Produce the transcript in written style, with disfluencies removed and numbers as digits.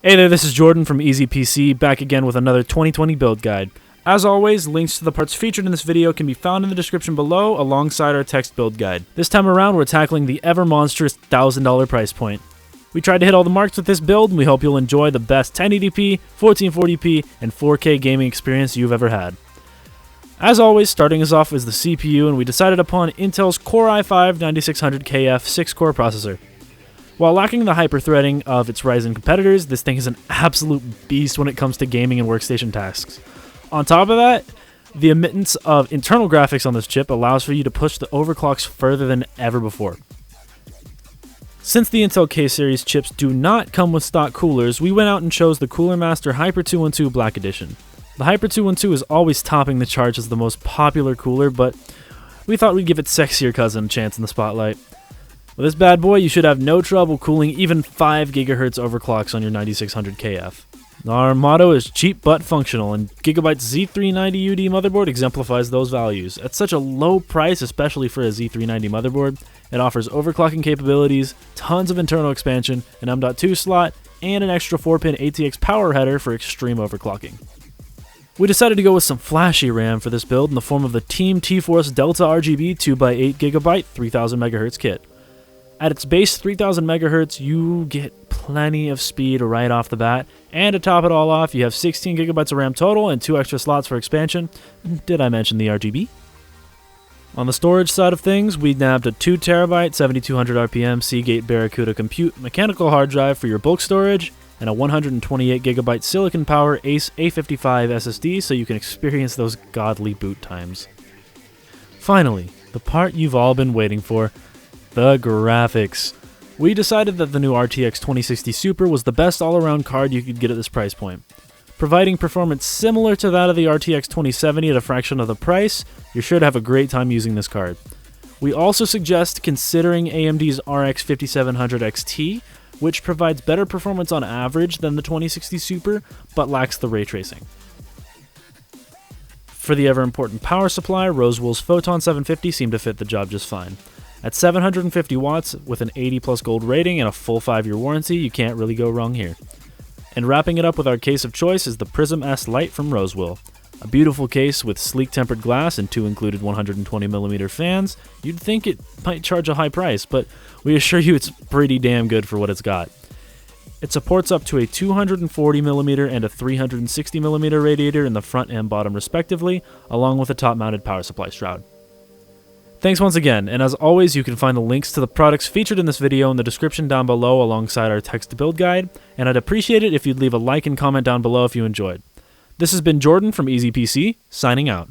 Hey there, this is Jordan from Easy PC, back again with another 2020 build guide. As always, links to the parts featured in this video can be found in the description below alongside our text build guide. This time around, we're tackling the ever monstrous $1,000 price point. We tried to hit all the marks with this build, and we hope you'll enjoy the best 1080p, 1440p, and 4K gaming experience you've ever had. As always, starting us off is the CPU, and we decided upon Intel's Core i5-9600KF 6-core processor. While lacking the hyper-threading of its Ryzen competitors, this thing is an absolute beast when it comes to gaming and workstation tasks. On top of that, the emittance of internal graphics on this chip allows for you to push the overclocks further than ever before. Since the Intel K-Series chips do not come with stock coolers, we went out and chose the Cooler Master Hyper 212 Black Edition. The Hyper 212 is always topping the charts as the most popular cooler, but we thought we'd give its sexier cousin a chance in the spotlight. With this bad boy, you should have no trouble cooling even 5 GHz overclocks on your 9600KF. Our motto is cheap but functional, and Gigabyte's Z390UD motherboard exemplifies those values. At such a low price, especially for a Z390 motherboard, it offers overclocking capabilities, tons of internal expansion, an M.2 slot, and an extra 4-pin ATX power header for extreme overclocking. We decided to go with some flashy RAM for this build in the form of the Team T-Force Delta RGB 2x8GB 3000MHz kit. At its base 3000 MHz, you get plenty of speed right off the bat, and to top it all off, you have 16 GB of RAM total and 2 extra slots for expansion. Did I mention the RGB? On the storage side of things, we nabbed a 2TB 7200 RPM Seagate Barracuda Compute mechanical hard drive for your bulk storage, and a 128GB silicon power Ace A55 SSD so you can experience those godly boot times. Finally, the part you've all been waiting for. The graphics. We decided that the new RTX 2060 Super was the best all-around card you could get at this price point. Providing performance similar to that of the RTX 2070 at a fraction of the price, you're sure to have a great time using this card. We also suggest considering AMD's RX 5700 XT, which provides better performance on average than the 2060 Super, but lacks the ray tracing. For the ever-important power supply, Rosewool's Photon 750 seemed to fit the job just fine. At 750 watts, with an 80 plus gold rating and a full 5-year warranty, you can't really go wrong here. And wrapping it up with our case of choice is the Prism S Lite from Rosewool. A beautiful case with sleek tempered glass and 2 included 120mm fans. You'd think it might charge a high price, but we assure you it's pretty damn good for what it's got. It supports up to a 240mm and a 360mm radiator in the front and bottom respectively, along with a top-mounted power supply shroud. Thanks once again, and as always, you can find the links to the products featured in this video in the description down below alongside our text build guide, and I'd appreciate it if you'd leave a like and comment down below if you enjoyed. This has been Jordan from Easy PC, signing out.